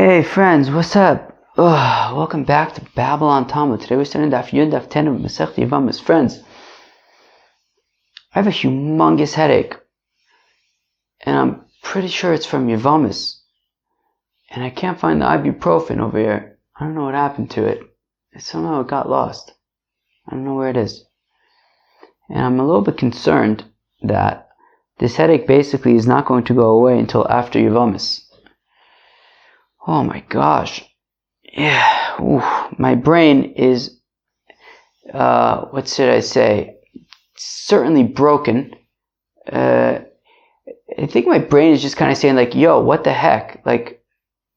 Hey friends, what's up? Welcome back to Babylon Talmud. Today we're studying Daf Yud Daf 10 of Masechet Yevamos. Friends, I have a humongous headache, and I'm pretty sure it's from Yevamos. And I can't find the ibuprofen over here. I don't know what happened to it. Somehow it got lost. I don't know where it is. And I'm a little bit concerned that this headache basically is not going to go away until after Yevamos. Oh my gosh. Yeah. Oof. My brain is, what should I say? Certainly broken. I think my brain is just kind of saying like, yo, what the heck? Like,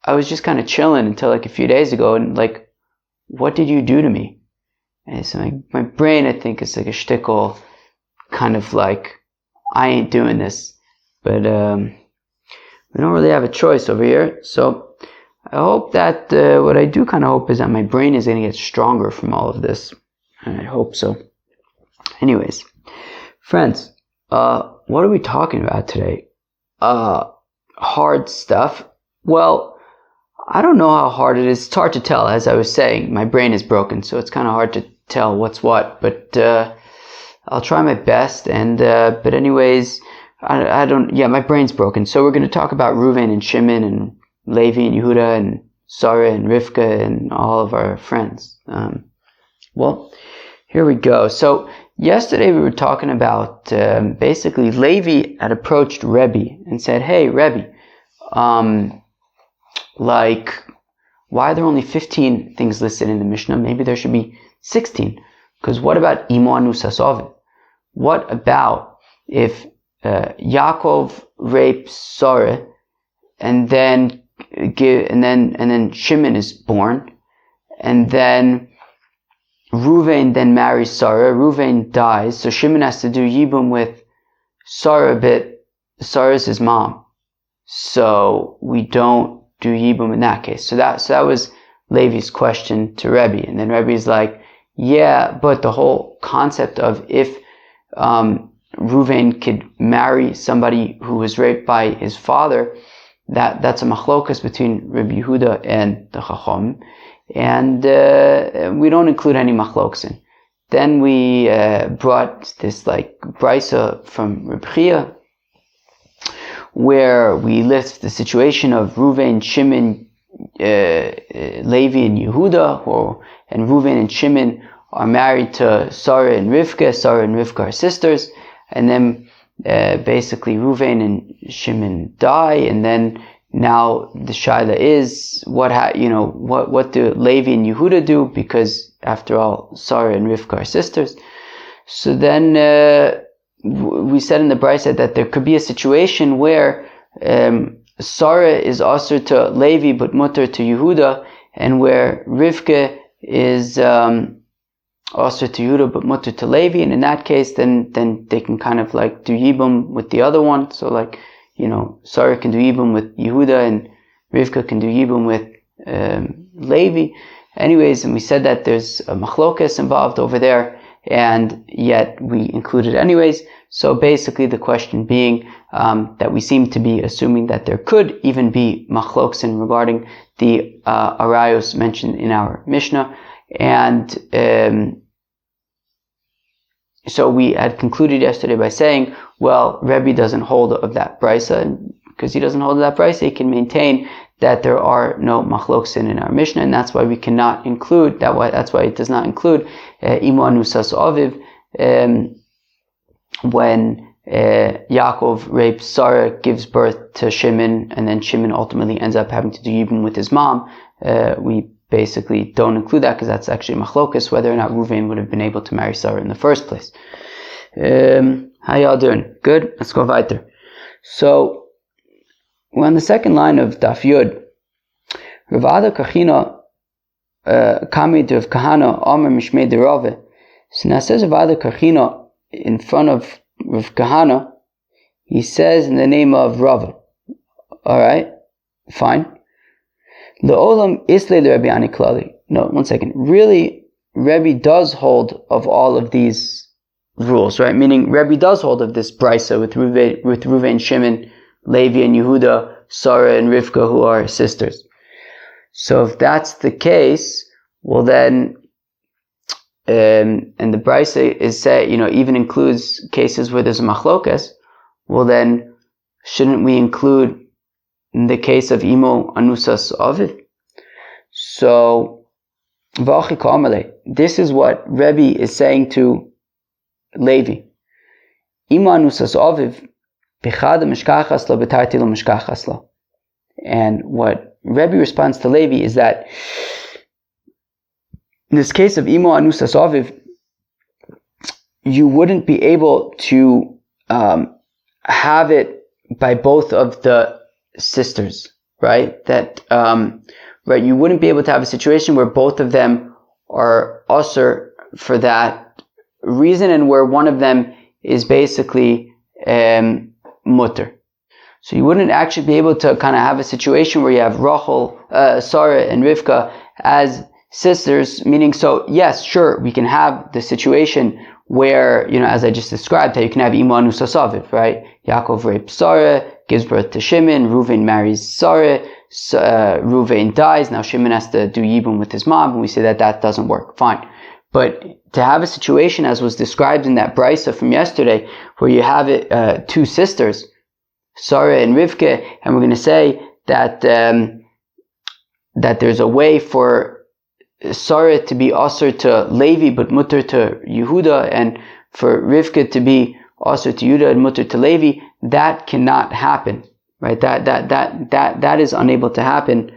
I was just kind of chilling until like a few days ago and like, what did you do to me? And so my brain, I think, is like a shtickle, kind of like, I ain't doing this. But, we don't really have a choice over here. So, I hope that, what I do kind of hope is that my brain is going to get stronger from all of this. I hope so. Anyways, friends, what are we talking about today? Hard stuff. Well, I don't know how hard it is. It's hard to tell. As I was saying, my brain is broken, so it's kind of hard to tell what's what. But, I'll try my best. And, but anyways, my brain's broken. So we're going to talk about Reuven and Shimon and Levi and Yehuda and Sarah and Rivka and all of our friends. Well, here we go. So yesterday we were talking about basically Levi had approached Rebbe and said, "Hey Rebbe, like why are there only 15 things listed in the Mishnah? Maybe there should be 16. Because what about Imo Anusas Ovid? What about if Yaakov rapes Sarah and then Shimon is born, and then Reuven then marries Sarah. Reuven dies, so Shimon has to do Yibum with Sarah, but Sarah's his mom, so we don't do Yibum in that case. So that was Levi's question to Rebbe, and then Rebbe's like, yeah, but the whole concept of if Reuven could marry somebody who was raped by his father, that's a machlokas between Rabbi Yehuda and the Chacham, and we don't include any machlokas in. Then we brought this like brisa from Reb Chia, where we list the situation of Reuven, Shimon, Levi, and Yehuda, and Reuven and Shimon are married to Sarah and Rivka. Sarah and Rivka are sisters, and then basically Reuven and Shimon die, and then now the shaila is what do Levi and Yehuda do, because after all Sarah and Rivka are sisters. So then we said in the brisa that there could be a situation where Sarah is also to Levi but mutter to Yehuda, and where Rivka is also to Yehuda but mutter to Levi, and in that case then they can kind of like do Yibum with the other one. So like, Sarah can do Yibum with Yehuda and Rivka can do Yibum with Levi. Anyways, and we said that there's a machlokas involved over there, and yet we include it anyways. So basically the question being that we seem to be assuming that there could even be machloksin regarding the arayos mentioned in our Mishnah. And so we had concluded yesterday by saying, well, Rebbe doesn't hold of that brisa, and because he doesn't hold of that brisa, he can maintain that there are no machloksin in our Mishnah, and that's why we cannot include that's why it does not include Imo Anusas Aviv when Yaakov rapes Sarah, gives birth to Shimon, and then Shimon ultimately ends up having to do Yibum with his mom. We basically don't include that because that's actually machlokas, whether or not Reuven would have been able to marry Sarah in the first place. How y'all doing? Good? Let's go weiter. So, we're on the second line of Daf Yud. Ravada Kachina Kami Rav Kahana Omer Mishmei Derove. So now it says Ravada Kachina in front of Rav Kahana. He says in the name of Rava. Alright, fine. Le'olam isle Rebbe ani klali. No, one second. Really, Rebbe does hold of all of these rules, right? Meaning, Rebbe does hold of this brisa with Reuven, Shimon, Levi, and Yehuda, Sarah, and Rivka, who are sisters. So if that's the case, well then, and the Brisa is say, even includes cases where there's a machlokas, well then, shouldn't we include the case of imo anusas aviv? So, this is what Rebbe is saying to Levi. Imo anusas aviv, bichad mishkachas lo betarti lo mishkachas lo. And what Rebbe responds to Levi is that in this case of imo anusas aviv, you wouldn't be able to have it by both of the sisters, right? That right, you wouldn't be able to have a situation where both of them are usher for that reason, and where one of them is basically mutter. So you wouldn't actually be able to kind of have a situation where you have Rachel, Sarah, and Rivka as sisters, meaning, so yes, sure, we can have the situation where, as I just described, how you can have imo anusas aviv, right? Yaakov rapes Sarah, gives birth to Shimon, Reuven marries Sarah, Reuven dies, now Shimon has to do yibum with his mom, and we say that doesn't work, fine. But to have a situation as was described in that brisa from yesterday, where you have it, two sisters, Sarah and Rivka, and we're going to say that that there's a way for Sarah to be usher to Levi but mutter to Yehuda, and for Rivka to be usher to Yehuda and mutter to Levi, that cannot happen, right? That is unable to happen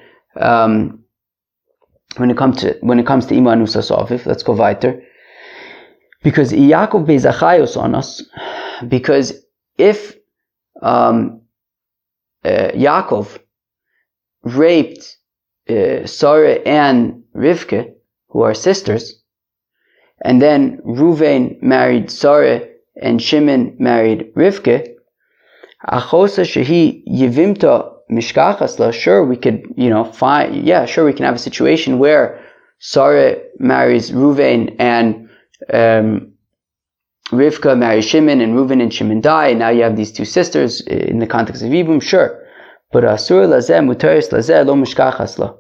when it comes to imo anusas aviv. Let's go weiter. Because Yaakov bezachayos on us, because if Yaakov raped Sarah and Rivka, who are sisters, and then Reuven married Sarah and Shimon married Rivka, achosa shehi yevimta mishkachas, sure we could, sure we can have a situation where Sarah marries Reuven and Rivka marries Shimon, and Reuven and Shimon die, and now you have these two sisters in the context of Yibum, sure. But asur lazeh mutaris lazeh lo mishkachas lo.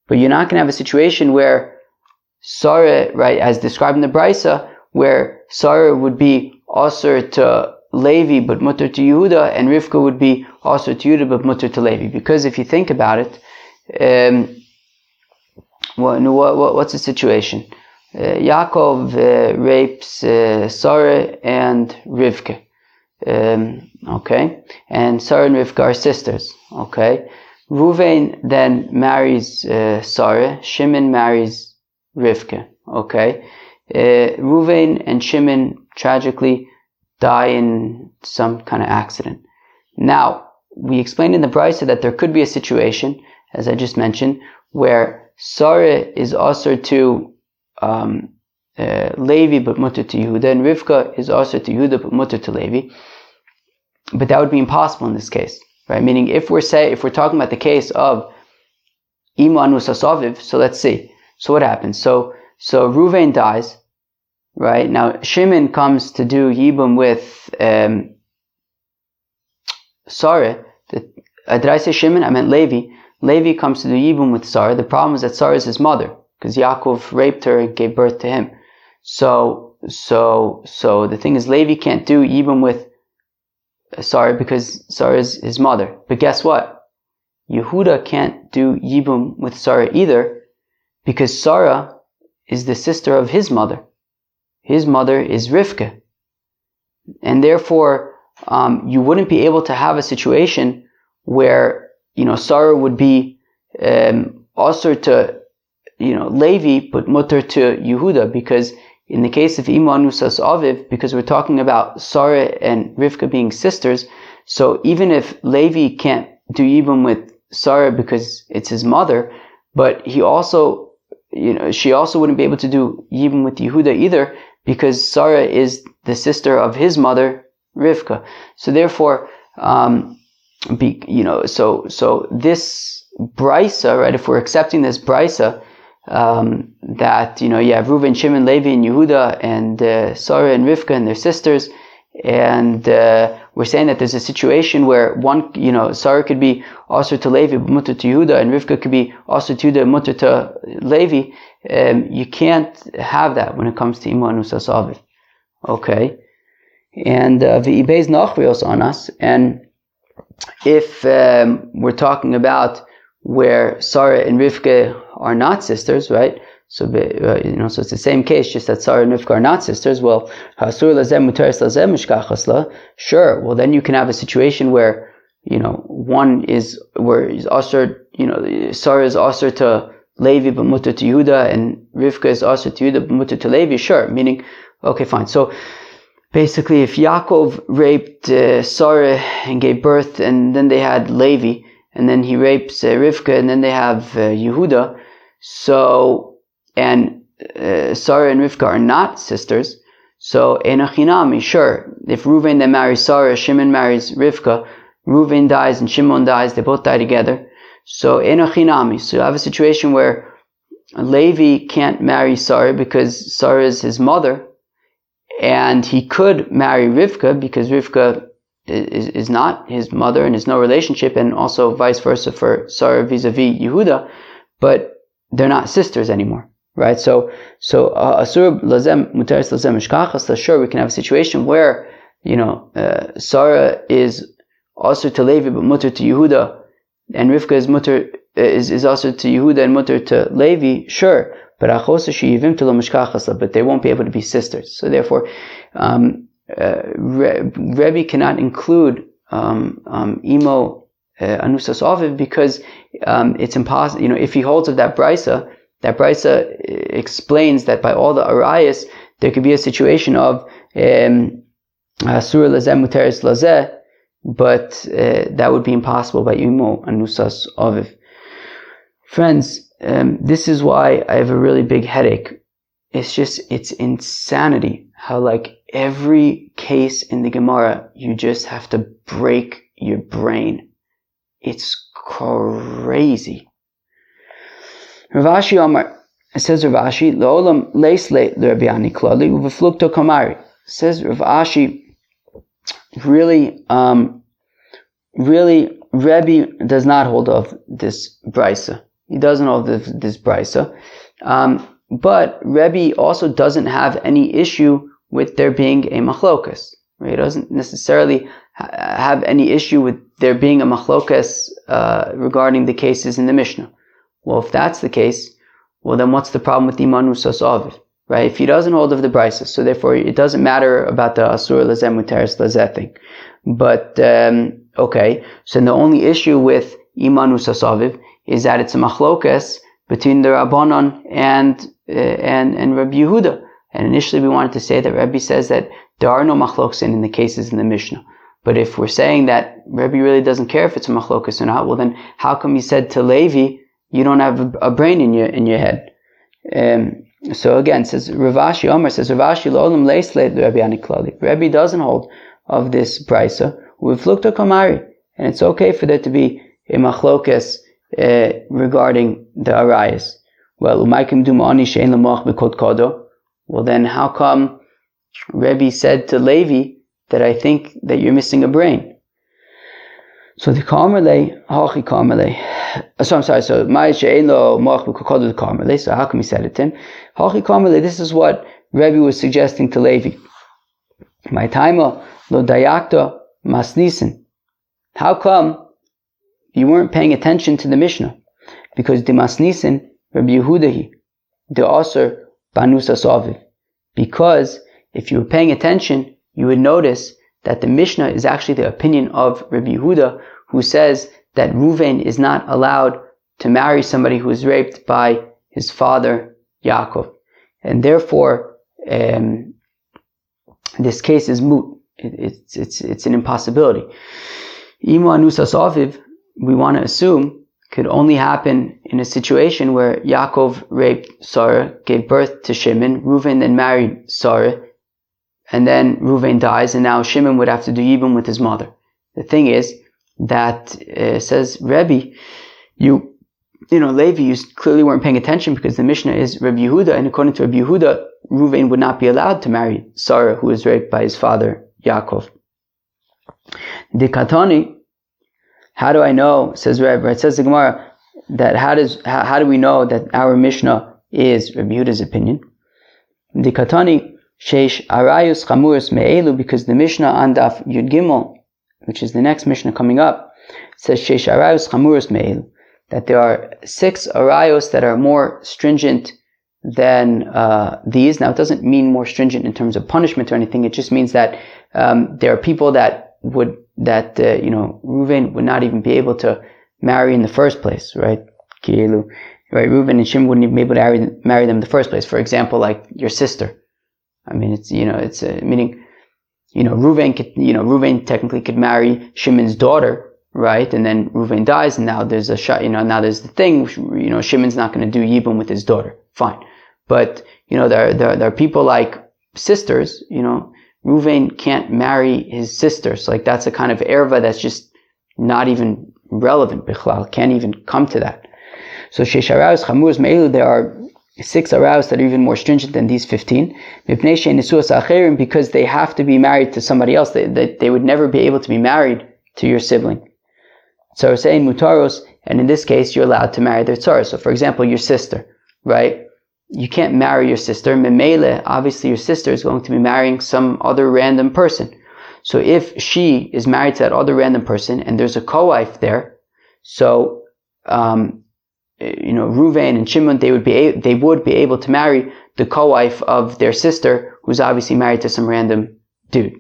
But you're not going to have a situation where Sarah, right, as described in the Brisa, where Sarah would be asur to Levi but mutter to Yehuda, and Rivka would be asur to Yehuda but mutter to Levi. Because if you think about it, what's the situation? Yaakov rapes Sarah and Rivka. Okay, and Sarah and Rivka are sisters. Okay, Reuven then marries Sarah. Shimon marries Rivka. Okay, Reuven and Shimon tragically die in some kind of accident. Now, we explained in the Brisa that there could be a situation, as I just mentioned, where Sarah is also to Levi but mutter to Yehuda, and Rivka is also to Yehuda but mutter to Levi. But that would be impossible in this case, right? Meaning, if we're talking about the case of imo anusas aviv, so let's see. So what happens? So Reuven dies, right? Now Shimon comes to do yibum with Sarah. Did I say Shimon? I meant Levi. Levi comes to do yibum with Sarah. The problem is that Sarah is his mother, because Yaakov raped her and gave birth to him. So the thing is, Levi can't do yibum with Sarah because Sarah is his mother. But guess what? Yehuda can't do yibum with Sarah either, because Sarah is the sister of his mother. His mother is Rivka. And therefore, you wouldn't be able to have a situation where, Sarah would be also to, Levi, but mutter to Yehuda, because in the case of imo anusas aviv, because we're talking about Sarah and Rivka being sisters, so even if Levi can't do yibum with Sarah because it's his mother, but he also, she also wouldn't be able to do yibum with Yehuda either, because Sarah is the sister of his mother, Rivka. So therefore, so this brisa, right? If we're accepting this brisa, that you have Reuven, Shimon, Levi, and Yehuda, and Sarah and Rivka and their sisters, and we're saying that there's a situation where one, Sarah could be also to Levi, but mutter to Yehuda, and Rivka could be also to Yehuda, mutter to Levi. You can't have that when it comes to Imo Anusas Aviv. Okay? And V'ibeiz Nachrios on us, and if we're talking about where Sarah and Rivka are not sisters, right? So, so it's the same case, just that Sarah and Rivka are not sisters. Well, sure. Well, then you can have a situation where, one is where is usher, Sarah is usher to Levi but mutter to Yehuda, and Rivka is usher to Yehuda but mutter to Levi. Sure, meaning, okay, fine. So basically, if Yaakov raped Sarah and gave birth, and then they had Levi, and then he rapes Rivka, and then they have Yehuda. So, and Sarah and Rivka are not sisters. So, Enochinami, sure. If Reuven then marries Sarah, Shimon marries Rivka, Reuven dies and Shimon dies, they both die together. So, Enochinami. So, you have a situation where Levi can't marry Sarah because Sarah is his mother, and he could marry Rivka because Rivka is not his mother and there's no relationship, and also vice versa for Sarah vis-a-vis Yehuda, but they're not sisters anymore, right? So asur lazem muteres lazem mishkachas. Sure, we can have a situation where Sarah is also to Levi but mutter to Yehuda, and Rivka is also to Yehuda and mutter to Levi. Sure, but they won't be able to be sisters. So therefore, Rebbe cannot include Imo Anusas Aviv because it's impossible. If he holds of that brisa explains that by all the arayas there could be a situation of Asur Lazeh Muteris Lazeh, but that would be impossible by Imo Anusas Aviv. Friends, this is why I have a really big headache. It's insanity how every case in the Gemara, you just have to break your brain. It's crazy. Rav Ashi Omar, says Rav Ashi, L'olam leisle l'Rabbi Ani klali uveflukto kamari. Says Rav Ashi, really, Rebbe does not hold of this brisa. He doesn't hold of this brisa. But Rebbe also doesn't have any issue with there being a machlokas. Right? He doesn't necessarily have any issue with there being a machlokas regarding the cases in the Mishnah. Well, if that's the case, well then what's the problem with the Manusas Aviv? Right? If he doesn't hold of the brisa, so therefore it doesn't matter about the Asur Lazeh Muteris Lazeh thing. But okay, so the only issue with Manusas Aviv is that it's a machlokas between the Rabbanon and Rabbi Yehuda. And initially we wanted to say that Rabbi says that there are no machlokas in the cases in the Mishnah. But if we're saying that Rabbi really doesn't care if it's a machlokas or not, well then how come he said to Levi, you don't have a brain in your head? So again, says Rav Ashi Omer, says Rav Ashi L'olam leisle Rabbi Ani klali. Rabbi doesn't hold of this brisa. We've looked at Kamari, and it's okay for there to be a machlokas regarding the arayas. Well, well then how come Rebbe said to Levi that I think that you're missing a brain? So the Karmelei, Hachi Karmelei. So I'm sorry, so so how come he said it then? Hachi Karmelei, this is what Rebbe was suggesting to Levi. My taima lo dayakta masnisen. How come you weren't paying attention to the Mishnah? Because the masnisen Rabbi Yehudahi, the Aser Banusas Aviv. Because if you were paying attention, you would notice that the Mishnah is actually the opinion of Rabbi Yehuda, who says that Reuven is not allowed to marry somebody who is raped by his father Yaakov. And therefore, this case is moot. It's an impossibility. Imo Anusas Aviv, we want to assume, could only happen in a situation where Yaakov raped Sarah, gave birth to Shimon, Reuven then married Sarah, and then Reuven dies, and now Shimon would have to do Yibum with his mother. The thing is that says Rebbe, Levi, you clearly weren't paying attention because the Mishnah is Rabbi Yehuda, and according to Rabbi Yehuda, Reuven would not be allowed to marry Sarah, who was raped by his father Yaakov. Dikatani, how do I know, says Reb, right, says the Gemara, that how do we know that our Mishnah is Rabbi Yehuda's opinion? Dikatani, Sheish Arayus Chamuris Me'elu, because the Mishnah on Daf Yud Gimel, which is the next Mishnah coming up, says Sheish Arayus Chamuris Me'elu, that there are 6 arayos that are more stringent than these. Now, it doesn't mean more stringent in terms of punishment or anything. It just means that there are people that Reuven would not even be able to marry in the first place, right? Right? Reuven and Shimon wouldn't even be able to marry them in the first place. For example, like your sister. I mean, meaning, Reuven technically could marry Shimon's daughter, right? And then Reuven dies, and now there's now there's the thing, Shimon's not going to do Yibum with his daughter. Fine. But, there are people like sisters, Reuven can't marry his sister. So like that's a kind of erva that's just not even relevant, bichlal, can't even come to that. So Sheish Arayos Chamuros Me'elu, there are 6 arayos that are even more stringent than these 15. Because they have to be married to somebody else. They would never be able to be married to your sibling. So we're saying mutaros, and in this case, you're allowed to marry their tzara. So for example, your sister, right? You can't marry your sister. Memele, obviously your sister is going to be marrying some other random person. So if she is married to that other random person, and there's a co-wife there, so, Reuven and Shimon, they would be able to marry the co-wife of their sister, who's obviously married to some random dude.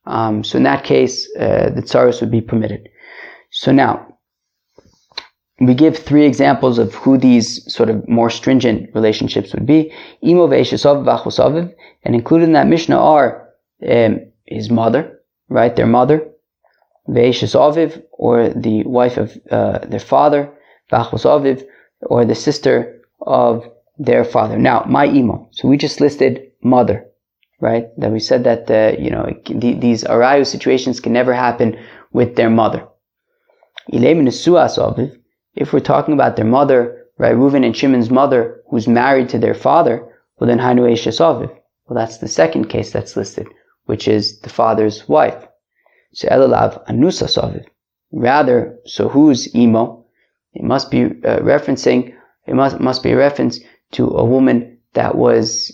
So in that case, the tzaros would be permitted. So now, we give 3 examples of who these sort of more stringent relationships would be. Imo ve'eshesav v'achosaviv, and included in that Mishnah are his mother, right, their mother, ve'eshesaviv, or the wife of their father, v'achosaviv, or the sister of their father. Now, my imo. So we just listed mother, right? That we said that these arayu situations can never happen with their mother. If we're talking about their mother, right, Reuven and Shimon's mother, who's married to their father, well then hainu eshesaviv. Well, that's the second case that's listed, which is the father's wife. So elalav anusa saviv. Rather, so who's imo? It must be referencing. It must be a reference to a woman that was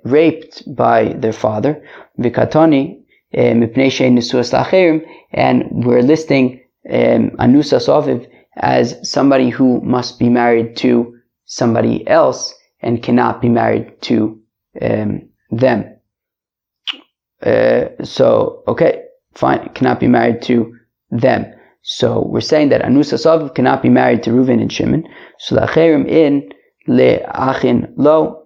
raped by their father. Vikatani mipnei she'en nesuas lacherim, and we're listing anusa saviv as somebody who must be married to somebody else and cannot be married to them. So, okay, fine, cannot be married to them. So we're saying that Anusa Saviv cannot be married to Reuven and Shimon. So Lacherim in le'achin lo.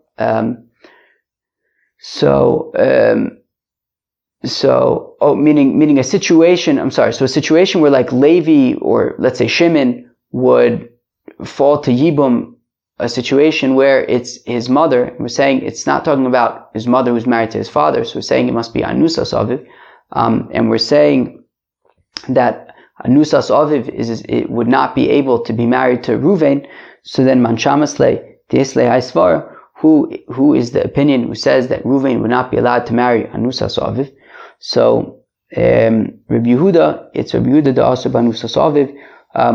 Meaning a situation, so a situation where like Levi or let's say Shimon would fall to Yibum, a situation where it's his mother. We're saying it's not talking about his mother who's married to his father, so we're saying it must be Anusas Aviv. And we're saying that Anusas Aviv it would not be able to be married to Reuven, so then Manchamasle, Tiesle Haisvar, who is the opinion who says that Reuven would not be allowed to marry Anusas Aviv. So, Rabbi Yehuda, it's Rabbi Yehuda da Asur Banusas Aviv,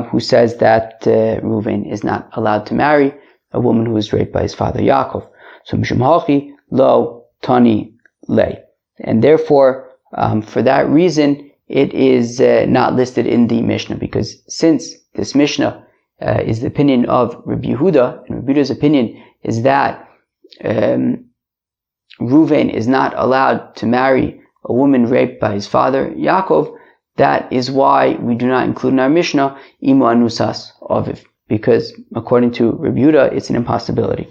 who says that Reuven is not allowed to marry a woman who was raped by his father Yaakov. So, Mishum Hachi lo tani lei. And therefore, for that reason, it is not listed in the Mishnah, because since this Mishnah is the opinion of Rabbi Yehuda, and Rabbi Yehuda's opinion is that Reuven is not allowed to marry a woman raped by his father Yaakov, that is why we do not include in our Mishnah Imo Anusas Aviv, because according to Rabbi Yehuda, it's an impossibility.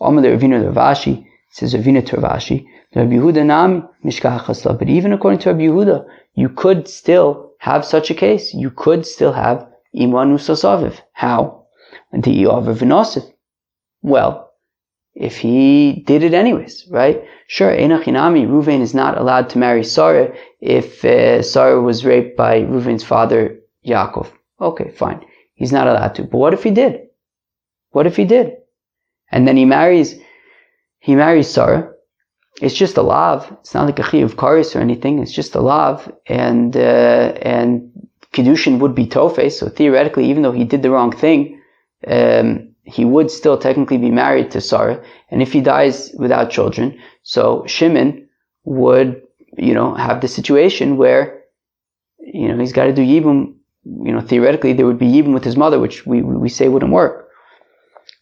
Amar Ravina Ravashi, says Ravina to Ravashi, Rabbi Yehuda Nam Mishkach Hasla. But even according to Rabbi Yehuda, you could still have such a case. You could still have Imo Anusas Aviv. How? And the Aviv V'Nosif. Well, if he did it anyways, right? Sure, Einachinami, Reuven is not allowed to marry Sarah if Sarah was raped by Reuven's father Yaakov. Okay, fine. He's not allowed to. But what if he did? What if he did? And then he marries Sarah, it's just a lav. It's not like a chiyuv karis or anything. It's just a lav, and kedushin would be tofes. So theoretically, even though he did the wrong thing, he would still technically be married to Sarah. And if he dies without children, so Shimon would, have the situation where, he's got to do yibum. Theoretically, there would be yibum with his mother, which we say wouldn't work.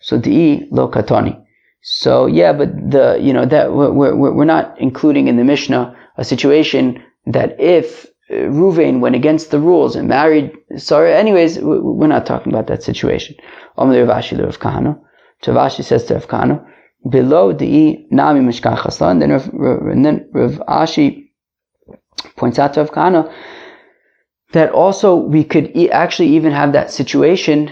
So di'i lo katani. So yeah, but that we're not including in the Mishnah a situation that if Ruvain went against the rules and married Sarah, anyways, we're not talking about that situation. Rav Ashi le Rav Kahana. Rav Ashi says to Rav Kahana, below di'i nami mishkan chaslan. And then Rav Ashi points out to Rav Kahana that also we could actually even have that situation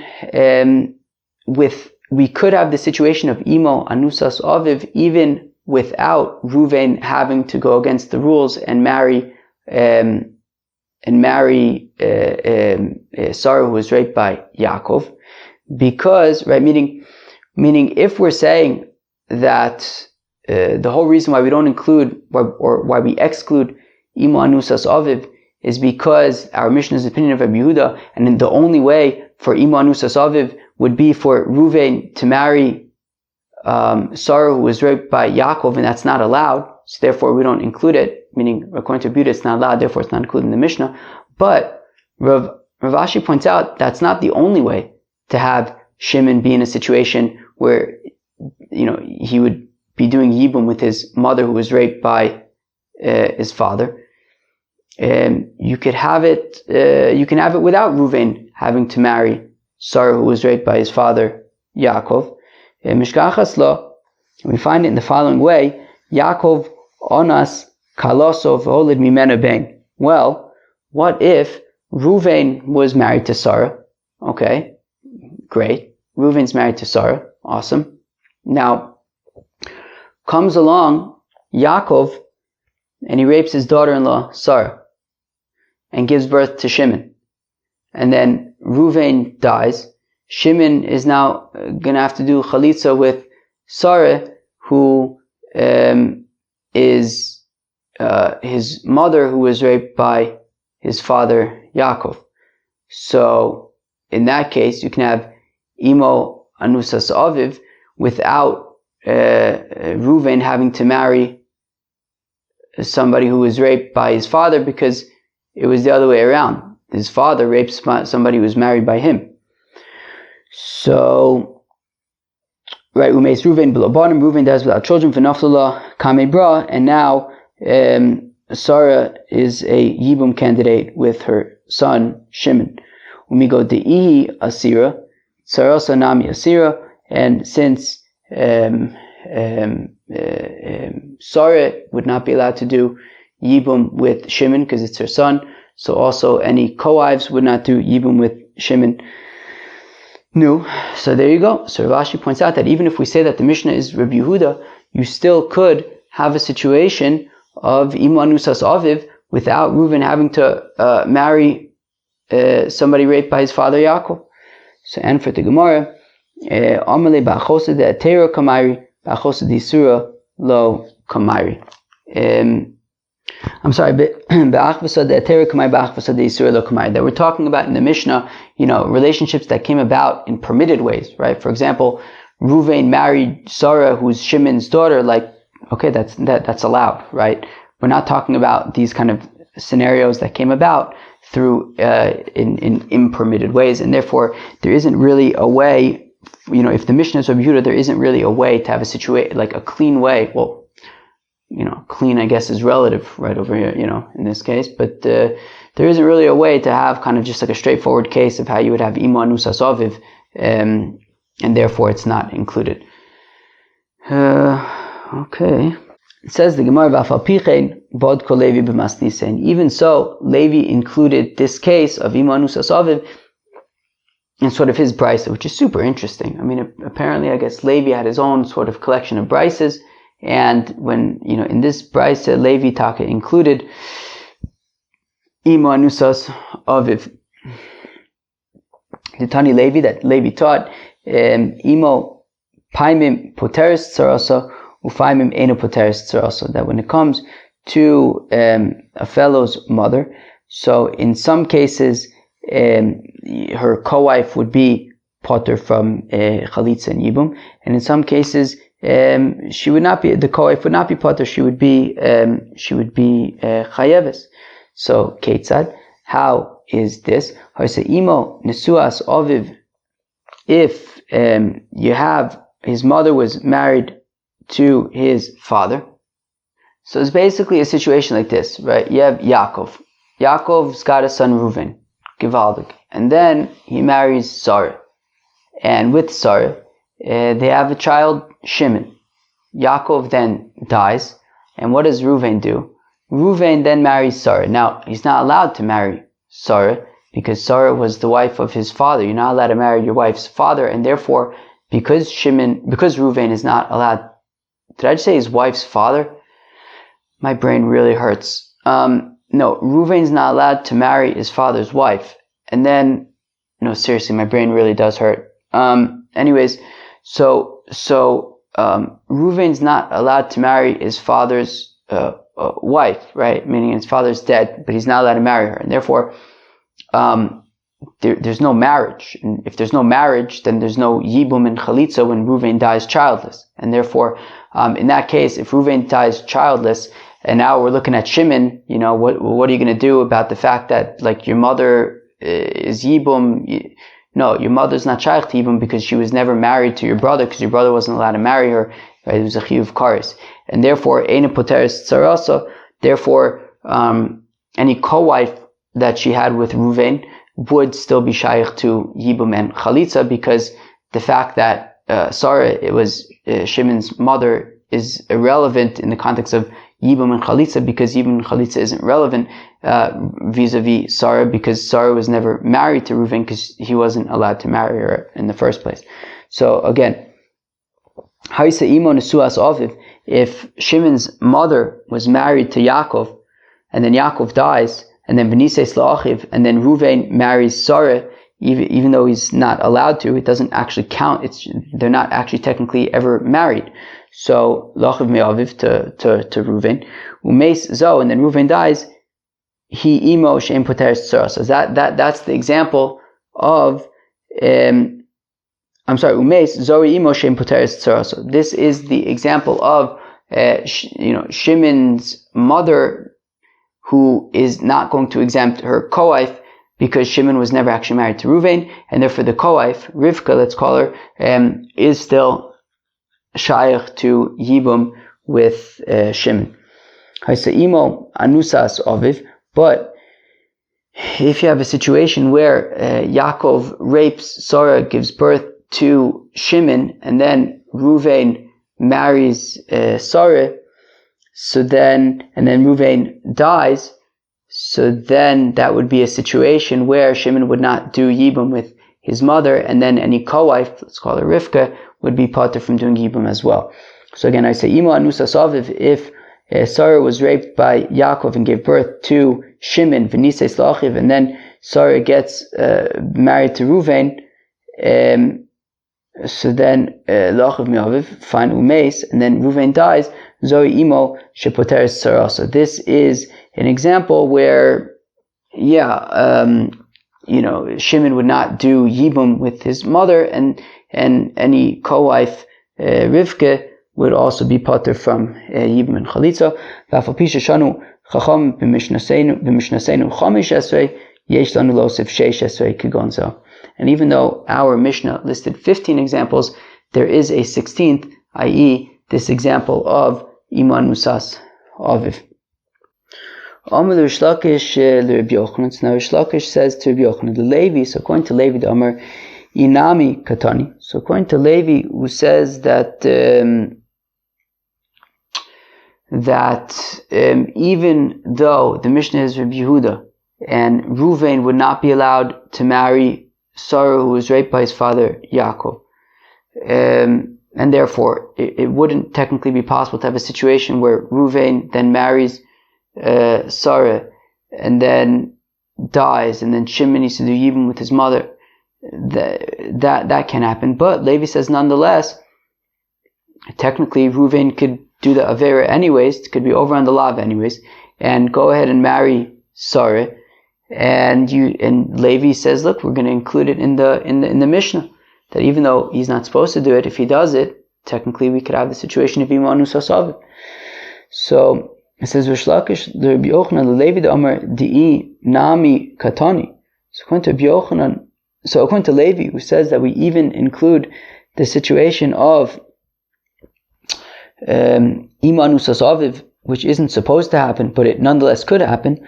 we could have the situation of imo anusas aviv even without Ruvain having to go against the rules and marry Sarah, who was raped by Yaakov, because meaning if we're saying that the whole reason why we don't include or why we exclude imo anusas aviv is because our Mishnah's opinion of Rabbi Yehuda, and then the only way for imo anusas aviv would be for Ruvain to marry Sarah, who was raped by Yaakov, and that's not allowed. So therefore, we don't include it. Meaning, according to Rabbi Yehuda, it's not allowed. Therefore, it's not included in the Mishnah. But Rav Ashi points out that's not the only way to have Shimon be in a situation where he would be doing yibum with his mother, who was raped by his father. You can have it without Ruvain having to marry Sarah, who was raped by his father Yaakov. Mishkachas lo, we find it in the following way: Yaakov onas kalosov olid mimena ben. Well, what if Ruvain was married to Sarah? Okay, great. Ruvain's married to Sarah. Awesome. Now comes along Yaakov and he rapes his daughter-in-law Sarah and gives birth to Shimon. And then Ruvain dies. Shimon is now going to have to do chalitza with Sarah, who is his mother, who was raped by his father Yaakov. So in that case, you can have imo anusas aviv without Ruvain having to marry somebody who was raped by his father, because it was the other way around. His father rapes somebody who was married by him. So, right, umeis Ruvain b'lobanim, Ruvain dies without children, v'naflala kamei bra, and now Sarah is a yibum candidate with her son Shimon. Umigo de'ihi asira, Sarasa nami asira, and since Sarah would not be allowed to do yibum with Shimon because it's her son, so also any co-wives would not do yibum with Shimon. No. So there you go. So Rav Ashi points out that even if we say that the Mishnah is Rabbi Yehuda, you still could have a situation of imo anusas aviv without Reuven having to marry somebody raped by his father Yaakov. So, and for the Gemara, Amale ba'achosa de atera kamairi, ba'achosa de isura lo kamairi. I'm sorry, that we're talking about in the Mishnah, relationships that came about in permitted ways, right? For example, Ruvain married Sarah, who's Shimon's daughter, okay, that's allowed, right? We're not talking about these kind of scenarios that came about through, in impermitted ways, and therefore there isn't really a way, if the Mishnah is Rabbi Yehuda, there isn't really a way to have a situation, like a clean way, well, clean, I guess, is relative right over here, in this case. But there isn't really a way to have kind of just like a straightforward case of how you would have imo anusas aviv, and therefore it's not included. Okay. It says the Gemara, V'afal pichein bod kol Levi b'masnisen. Even so, Levi included this case of imo anusas aviv in sort of his brisa, which is super interesting. I mean, apparently, I guess Levi had his own sort of collection of brises. And when, in this brisa, Levi Taka included imo anusas aviv. The Tani Levi, that Levi taught, imo paimim poteris sarasa ufaimim eno poteres tzara. So that when it comes to a fellow's mother, so in some cases her co-wife would be potter from chalitza and yibum, and in some cases she would not be, the co-wife would not be potter, she would be chayeves. So ketzad, how is this? Imo nesuas oviv, if you have his mother was married to his father. So it's basically a situation like this, right? You have Yaakov. Yaakov's got a son Reuven, Givaldik, and then he marries Sarah. And with Sarah, they have a child, Shimon. Yaakov then dies, and what does Reuven do? Reuven then marries Sarah. Now, he's not allowed to marry Sarah, because Sarah was the wife of his father. You're not allowed to marry your wife's father, and therefore, because Reuven is not allowed, did I just say his wife's father? My brain really hurts. No, Reuven's not allowed to marry his father's wife. And then, no, seriously, my brain really does hurt. Anyways, so Reuven's not allowed to marry his father's wife, right? Meaning his father's dead, but he's not allowed to marry her. And therefore, there's no marriage. And if there's no marriage, then there's no yibum and chalitza when Reuven dies childless. And therefore, in that case, if Reuven dies childless, and now we're looking at Shimon, what are you going to do about the fact that, like, your mother is yibum? No, your mother's not shaykh to yibum because she was never married to your brother, because your brother wasn't allowed to marry her. Right? It was a chiyuv kares. And therefore, eina poteres tzarasa, therefore, any co-wife that she had with Reuven would still be shaykh to yibum and chalitza, because the fact that Sarah, it was Shimon's mother, is irrelevant in the context of yibum and chalitza, because yibum and chalitza isn't relevant vis-a-vis Sarah, because Sarah was never married to Reuven because he wasn't allowed to marry her in the first place. So again, Haisa imo nesuas aviv, if Shimon's mother was married to Yaakov, and then Yaakov dies, and then Benises la'achiv, and then Reuven marries Sarah, even though he's not allowed to, it doesn't actually count. They're not actually technically ever married. So la'achiv me'aviv to Reuven, umeis zo, and then Reuven dies. He imo she'em poteres tzara. So that's the example of umeis zori imo she'em poteres tzara. So this is the example of Shimon's mother, who is not going to exempt her co-wife, because Shimon was never actually married to Reuven, and therefore the co-wife, Rivka, let's call her, is still shaykh to yibum with Shimon. Haisa'imo anusas aviv. But if you have a situation where Yaakov rapes Sarah, gives birth to Shimon, and then Reuven marries Sarah, and then Reuven dies, so then that would be a situation where Shimon would not do yibum with his mother, and then any co-wife, let's call her Rivka, would be potter from doing yibum as well. So again, I say imo anusas aviv, if Sarah was raped by Yaakov and gave birth to Shimon, v'nises la'achiv, and then Sarah gets married to Reuven, so then la'achiv me'aviv, fine, umeis, and then Reuven dies, zoi imo shepoteres tzara. So this is an example where, Shimon would not do yibum with his mother, and any co-wife, Rivka, would also be potter from yibum and chalitza. V'afal pi sheshanu chacham b'mishnaseinu chamish esrei, yesh lanu losif sheish esrei kigonzo. And even though our Mishnah listed 15 examples, there is a 16th, i.e., this example of iman musas aviv. Amar Rish Lakish l'Rabbi Yochanan. Now Rish Lakish says to Rabbi Yochanan, the Levi. So according to Levi, the Amar inami katani. So according to Levi, who says that even though the Mishnah is Rabbi Yehuda, and Reuven would not be allowed to marry Sarah, who was raped by his father Yaakov, and therefore it wouldn't technically be possible to have a situation where Reuven then marries Sarah and then dies, and then Shimon needs to do yibum with his mother. That can happen. But Levi says nonetheless, technically Reuven could do the Avera anyways, could be over on the Lav anyways, and go ahead and marry Sarah. And Levi says, look, we're going to include it in the Mishnah, that even though he's not supposed to do it, if he does it, technically we could have the situation of Yevamos Hasav. So it says, Rishlakish, the Rabbi Yochanan, the Levi, the Amar, Di'i, Nami, Katani. So according to Levi, who says that we even include the situation of Imanus Hasaviv, which isn't supposed to happen, but it nonetheless could happen,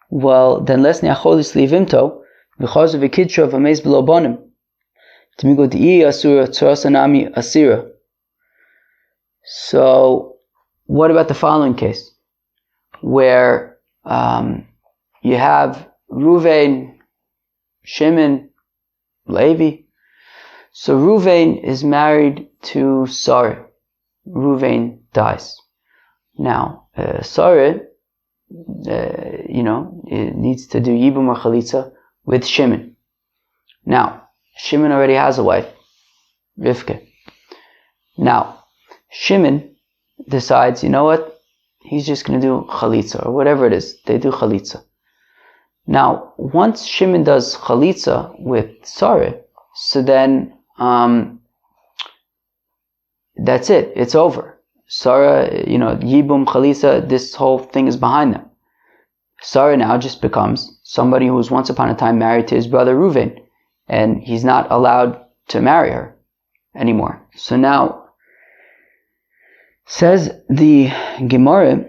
well, then lesni acholis livimto, v'chaz v'kidsha v'meiz below bonim. Timigo di'i asura tzarasanami asira. So, what about the following case? Where you have Reuven, Shimon, Levi. So Reuven is married to Sarah. Reuven dies. Now, Sarah, it needs to do Yibum or Chalitza with Shimon. Now, Shimon already has a wife, Rivka. Now, Shimon decides, you know what? He's just going to do Chalitza, or whatever it is. They do Chalitza. Now, once Shimon does Chalitza with Sarah, so then, that's it. It's over. Sarah, Yibum, Chalitza, this whole thing is behind them. Sarah now just becomes somebody who was once upon a time married to his brother Reuven, and he's not allowed to marry her anymore. So now, says the Gemara,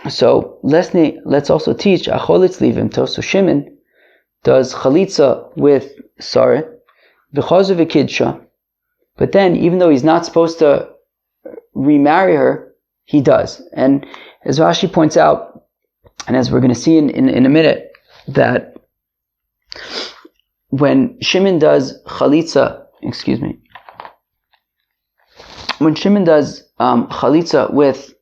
so let's also teach Acholitz Livimto. So Shimon does Chalitza with Sarah, B'chazu v'kidsha, but then even though he's not supposed to remarry her, he does. And as Rashi points out, and as we're going to see in a minute, that when Shimon does Chalitza, when Shimon does Chalitza with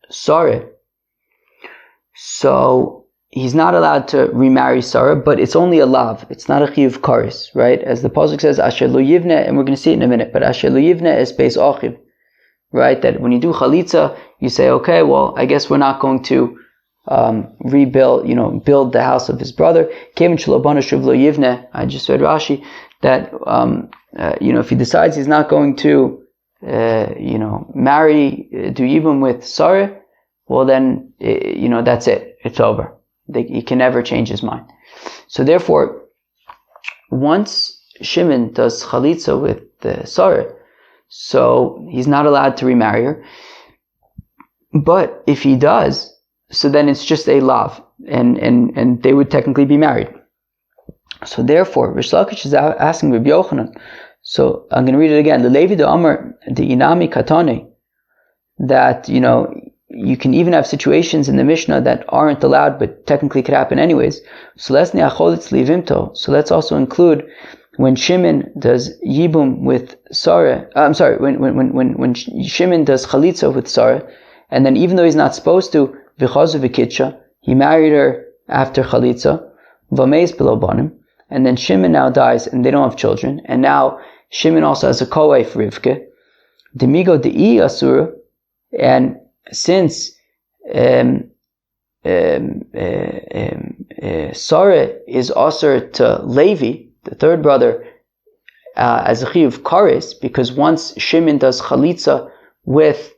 Sarah, so he's not allowed to remarry Sarah, but it's only a lav. It's not a chiyuv karis, right? As the pasuk says, Asher lo yivne, and we're going to see it in a minute, but Asher lo yivne is beis achiv, right? That when you do chalitza, you say, okay, well, I guess we're not going to build the house of his brother. Kevin shalobana shuv lo yivne. I just read Rashi that if he decides he's not going to marry, do yibum with Sarah, well then that's it. It's over. He can never change his mind. So therefore, once Shimon does chalitza with Sarah, so he's not allowed to remarry her. But if he does, so then it's just a lav, and they would technically be married. So therefore, Rish Lakish is asking Rabbi Yochanan. So I'm going to read it again. The Levi de Amar the Inami Katane, that you can even have situations in the Mishnah that aren't allowed, but technically could happen anyways. So let's also include when Shimon does Yibum with Sarah. When Shimon does Chalitza with Sarah, and then even though he's not supposed to, V'chazu v'kidsha, he married her after Chalitza, V'meis below banim, and then Shimon now dies and they don't have children, and now Shimon also has a co-wife Rivka, Demigo de'i asura, and since Sarah is asur to Levi, the third brother, as a chiyuv kares, because once Shimon does chalitza with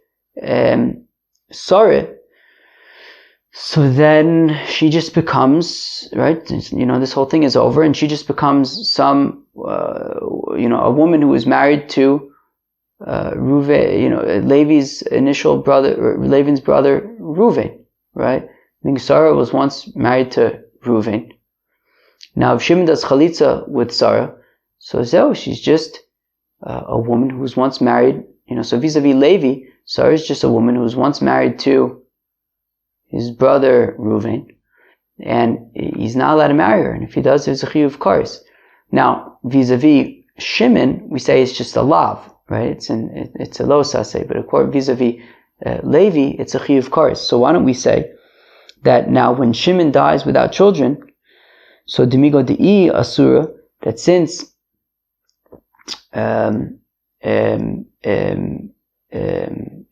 Sarah, so then she just becomes, right, this whole thing is over, and she just becomes a woman who is married to Reuven, Levi's initial brother, Lavan's brother, Reuven, right? I think Sarah was once married to Reuven. Now, if Shimon does chalitza with Sarah, so she's just a woman who was once married, so vis-a-vis Levi, Sarah is just a woman who was once married to his brother Reuven, and he's not allowed to marry her, and if he does, there's a chiyuv kares. Now, vis-a-vis Shimon, we say it's just a lav, right? It's a lo saseh, but according vis-a-vis Levi, it's a chiyuv kares. So why don't we say that now when Shimon dies without children, so demigo de'i asura, that since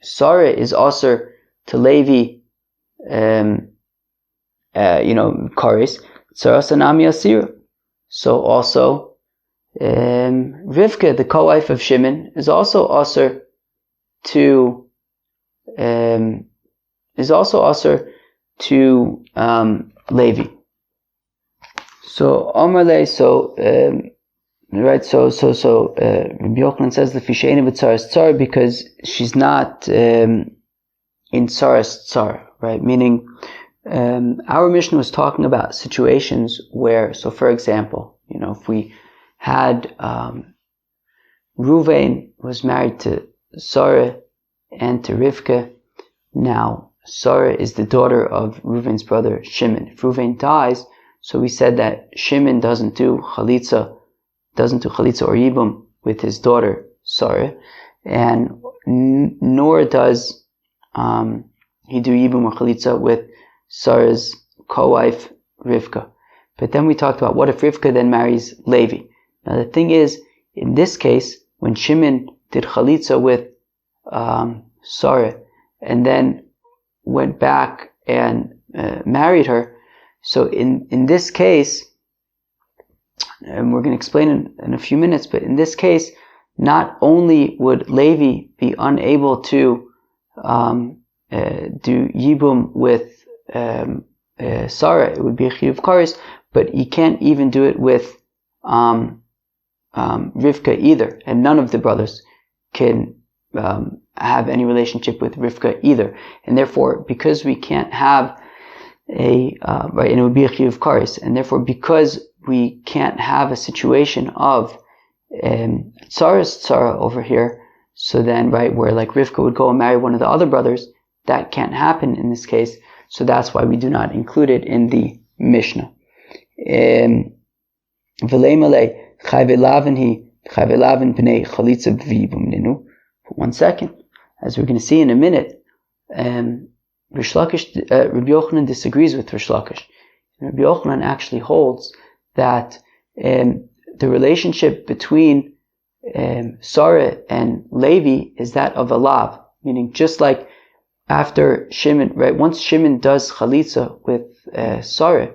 Sarah is also to Levi, Kares, Sarasanami Asira. So also, Rivka, the co-wife of Shimon, is also also to Levi. So Amarle, right, Rabbi Yochanan says the Fisheina b'tzaras tzar because she's not in tzaras tzar, right? Meaning, our Mishnah was talking about situations where, so for example, if we had Ruvain was married to Sarah and to Rivka. Now Sarah is the daughter of Ruvain's brother Shimon. If Ruvain dies, so we said that Shimon doesn't do chalitza or yibum with his daughter Sarah, and nor does he do yibum or chalitza with Sarah's co-wife Rivka. But then we talked about what if Rivka then marries Levi. Now the thing is, in this case, when Shimon did chalitza with Sarah and then went back and married her, so in this case, and we're going to explain in a few minutes, but in this case, not only would Levi be unable to do yibum with Sarah, it would be a chiyuv kares, but he can't even do it with Rivka either, and none of the brothers can have any relationship with Rivka either, and therefore, because we can't have right, and it would be a chiyuv kares, and therefore, because we can't have a situation of tzaras tzara over here, so then, right, where like Rivka would go and marry one of the other brothers, that can't happen in this case, so that's why we do not include it in the Mishnah. One second, as we're going to see in a minute, Rabbi Yochanan disagrees with Rish Lakish. Rabbi Yochanan actually holds that the relationship between Sarah and Levi is that of a lav, meaning just like after Shimon, right? Once Shimon does chalitza with Sarah,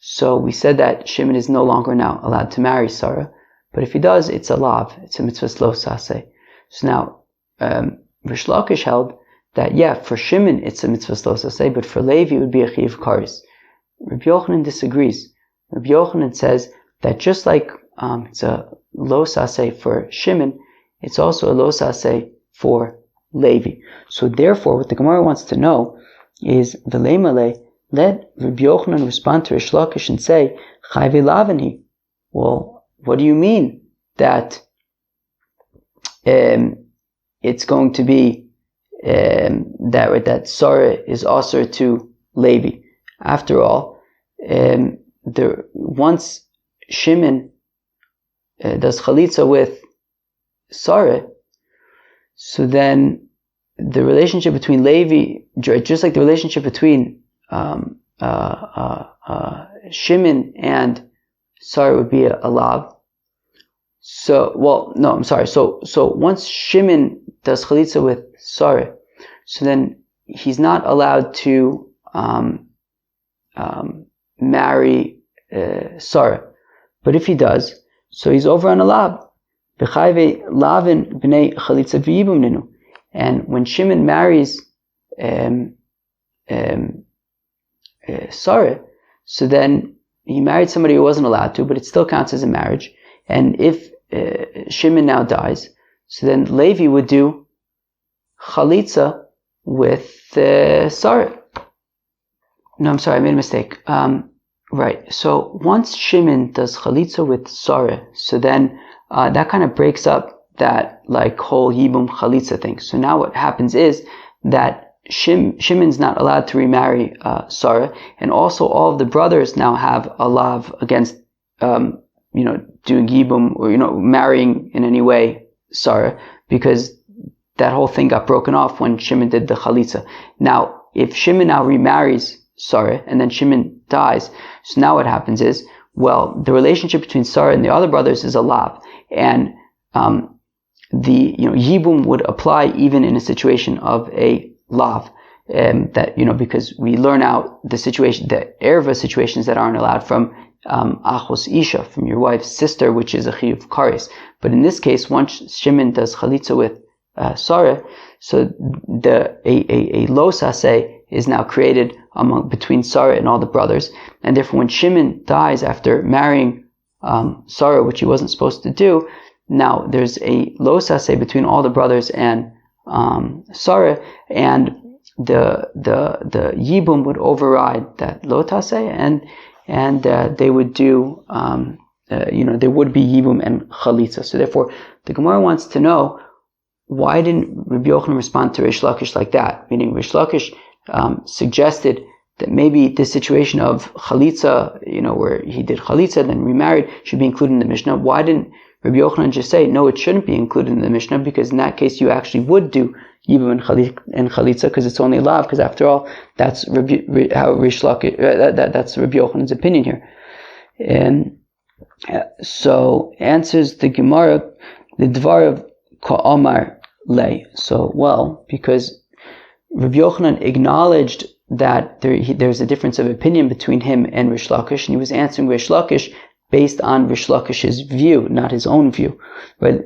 so we said that Shimon is no longer now allowed to marry Sarah, but if he does, it's a lav, it's a mitzvah lo saseh. So now, Rish Lakish held that, yeah, for Shimon it's a mitzvah lo saseh, but for Levi it would be a chiyuv kares. Rabbi Yochanan disagrees. Rabbi Yochanan says that just like it's a lo saseh for Shimon, it's also a lo saseh for Levi. So therefore, what the Gemara wants to know is, V'leimale, let Rabbi Yochanan respond to Rish Lakish and say, Chayve lavani. Well, what do you mean that it's going to be that Sarah is also to Levi? After all, once Shimon does chalitza with Sarah, so then the relationship between Levi, just like the relationship between Shimon and Sarah would be a lav. So once Shimon does chalitza with Sarah, so then he's not allowed to marry Sarah. But if he does, so he's over on a lav. And when Shimon marries Sarah, so then he married somebody who wasn't allowed to, but it still counts as a marriage. And if Shimon now dies, so then Levi would do chalitza with Sarah. No, I'm sorry, I made a mistake. Right, so once Shimon does chalitza with Sarah, so then that kind of breaks up that like whole yibum chalitza thing. So now what happens is that Shimon's not allowed to remarry Sarah, and also all of the brothers now have a lav against doing yibum or marrying in any way Sarah, because that whole thing got broken off when Shimon did the chalitza. Now, if Shimon now remarries Sarah and then Shimon dies, so now what happens is, well, the relationship between Sarah and the other brothers is a lav, and Yibum would apply even in a situation of a lav. Because we learn out the erva situations that aren't allowed from achos isha, from your wife's sister, which is a chiyuv kares. But in this case, once Shimon does chalitza with Sarah, so a lo saseh is now created between Sarah and all the brothers, and therefore when Shimon dies after marrying Sarah, which he wasn't supposed to do, now there's a lo saseh between all the brothers and Sarah, and the yibum would override that lo taseh, and they would do there would be yibum and chalitza. So therefore, the Gemara wants to know, why didn't Rabbi Yochanan respond to Rish Lakish like that? Meaning Rish Lakish suggested that maybe this situation of chalitza, where he did chalitza then remarried, should be included in the Mishnah. Why didn't Rabbi Yochanan just say, no, it shouldn't be included in the Mishnah, because in that case you actually would do yibum and chalitza, because it's only lav, because after all, that's Rabbi Yochanan's opinion here. And so answers the Gemara, the Dvar of Ka'amar Lei. So, because Rabbi Yochanan acknowledged that there's a difference of opinion between him and Rish Lakish, and he was answering Rish Lakish based on Rish Lakish's view, not his own view. But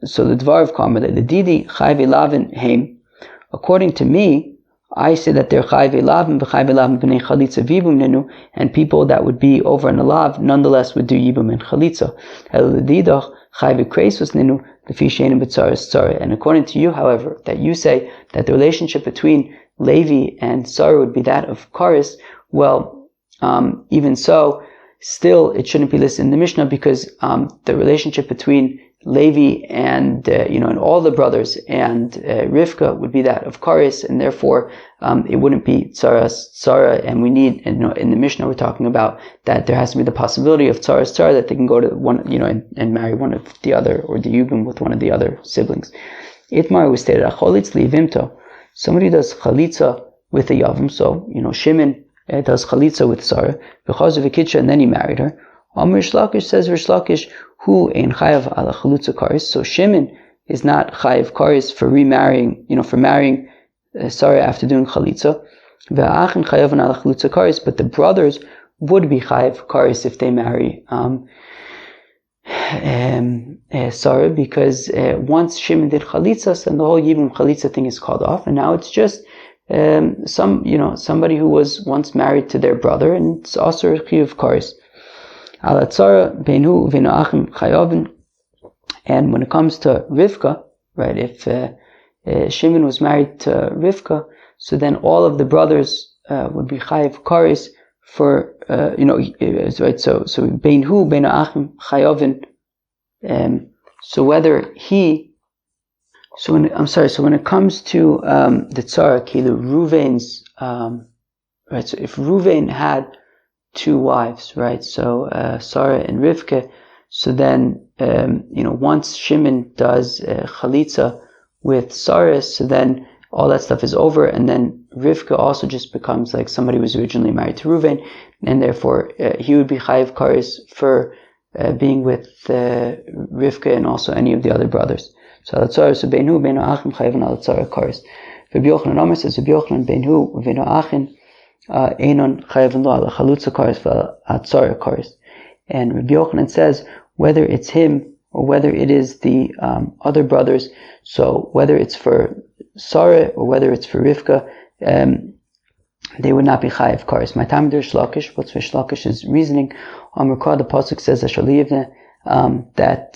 so the Dvar of Ka'amar Lei, the Didi Chayve Lavin Heim, according to me, I say that they're Chayve Lavin, B'Chayve Lavin B'nei Chalitza Vibum Nenu, and people that would be over in the Lav nonetheless would do Yibum and Chalitza. And according to you, however, that you say that the relationship between Levi and Sarah would be that of Karis, even so, still it shouldn't be listed in the Mishnah, because the relationship between Levi and and all the brothers and Rivka would be that of Karis, and therefore it wouldn't be Sarah. And we need, in the Mishnah we're talking about that there has to be the possibility of Sarah, that they can go to one, and marry one of the other, or the Yubim with one of the other siblings. Itmar was stated, Acholitz li'ivimto, somebody does chalitza with a Yavam, so Shimon does chalitza with Sarah, because of a kitcha, and then he married her. Rish Lakish says, Rish Lakish, who ein chayav ala chalutza karis. So Shimon is not chayav karis for remarrying, for marrying Sarah after doing chalitza. Ve'achin chayav ala chalutza karis, but the brothers would be chayav karis if they marry Sarah, because once Shimon did chalitza, then the whole yibum chalitza thing is called off, and now it's just somebody who was once married to their brother, and it's also a chiyuv karis. And when it comes to Rivka, right, if Shimon was married to Rivka, so then all of the brothers would be chayiv karis for right. So bein hu bein achim chayovin. So whether he, so when it comes to the tzara, kilu Ruvain's right. So if Ruvain had two wives, right? So Sarah and Rivka. So then once Shimon does chalitza with Sarah, so then all that stuff is over, and then Rivka also just becomes like somebody who was originally married to Reuven, and therefore he would be chayiv kares for being with Rivka and also any of the other brothers. So alatzara, so beinu beinu achim chayiv al alatzara kares. Rabbi Yochanan Omer says, Rabbi Yochanan beinu beinu achim einon chayiv lo ala chalutza kares v'al atzara kares. And Rabbi Yochanan says, whether it's him or whether it is the other brothers, so whether it's for Sarah or whether it's for Rivka, they would not be chayiv kares. My time Rish Lakish, what's Rish Lakish's reasoning? Amrukah, the pasuk says that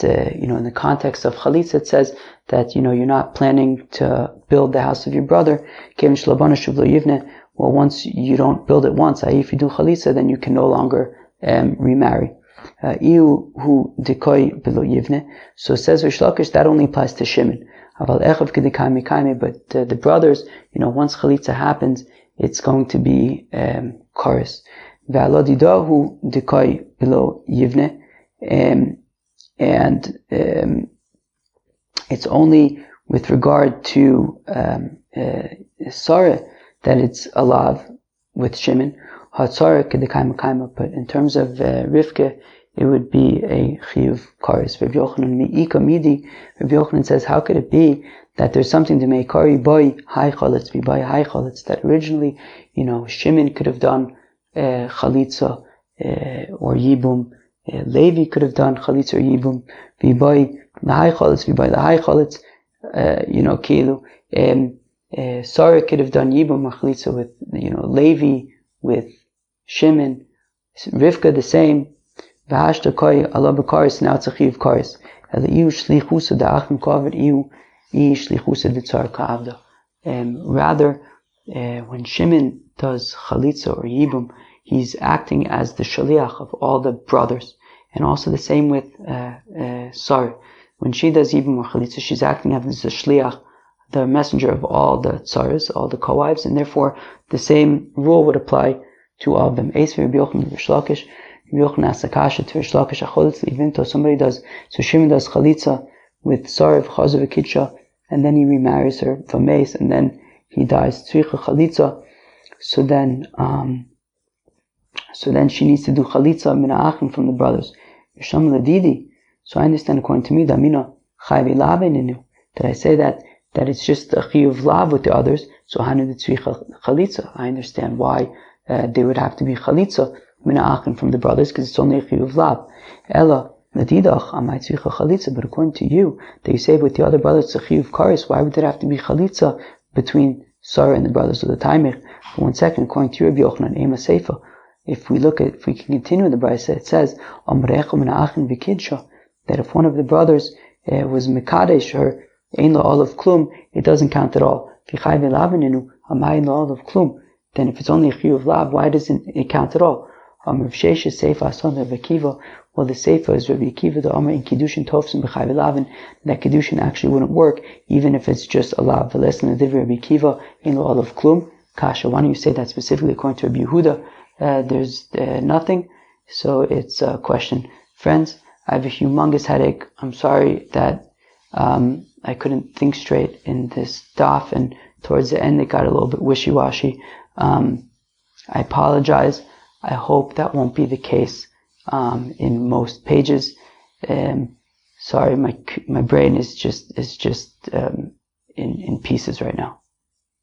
in the context of chalitza, it says that you're not planning to build the house of your brother. Well, once you don't build it once, if you do chalitza, then you can no longer remarry. So says Rish Lakish, that only applies to Shimon. But the brothers, once chalitza happens, it's going to be kares. And it's only with regard to Sarah that it's alav with Shimon. But in terms of Rivka, it would be a chiyuv kares. Rabbi Yochanan mi'ika midi. Rabbi Yochanan says, how could it be that there's something to make kari by haichalitz, be by haichalitz, that originally, Shimon could have done chalitza or yibum, Levi could have done chalitza or yibum, be by the haichalitz, kilu, Sarah could have done yibum or chalitza with, Levi, with Shimon, Rivka the same. V'hashta koi ala b'karis, now it's a chiv karis. Ela iu shlichusa da'achim kavod iu shlichusa d'tzar ka'avda. Rather, when Shimon does chalitza or yibum, he's acting as the shaliach of all the brothers. And also the same with Sarah. When she does yibum or chalitza, she's acting as the shliach, the messenger of all the tzaras, all the co-wives, and therefore the same rule would apply to all of them. Somebody does, so Shimon does chalitza with Sarah v'chazav v'kitsha, and then he remarries her v'meis, and then he dies tzricha chalitza. So then she needs to do chalitza min ha'achim from the brothers. Yisham ladidi. So I understand according to me, damina chayvi laveninu, that I say that it's just a chiyuv lav with the others. So hanu tzricha chalitza. I understand why they would have to be chalitza min ha'achim from the brothers, because it's only a chiyuv lav. Ella ladidach amay tzricha chalitza. But according to you, that you say with the other brothers it's a chiyuv karis, why would there have to be chalitza between Sarah and the brothers of the Taimich? For 1 second, according to Rabbi Yochanan, Ema Seifa, if we can continue in the Brisa, it says, that if one of the brothers was Mekadesh, her Ein Lo Olav Klum, it doesn't count at all. Then if it's only a Chiyuv Lav, why doesn't it count at all? Well, the Seifa is Rabbi Akiva, the Omer in Kiddushin Tofsim B'Chayv Lavin, that Kiddushin actually wouldn't work, even if it's just a Lav. The lesson of Rabbi Akiva, Ein Lo Olav Klum, Kasha, why don't you say that specifically according to Rabbi Yehuda? There's nothing, so it's a question. Friends, I have a humongous headache. I'm sorry that I couldn't think straight in this daf, and towards the end it got a little bit wishy-washy. I apologize. I hope that won't be the case in most pages. Sorry, my brain is just in pieces right now.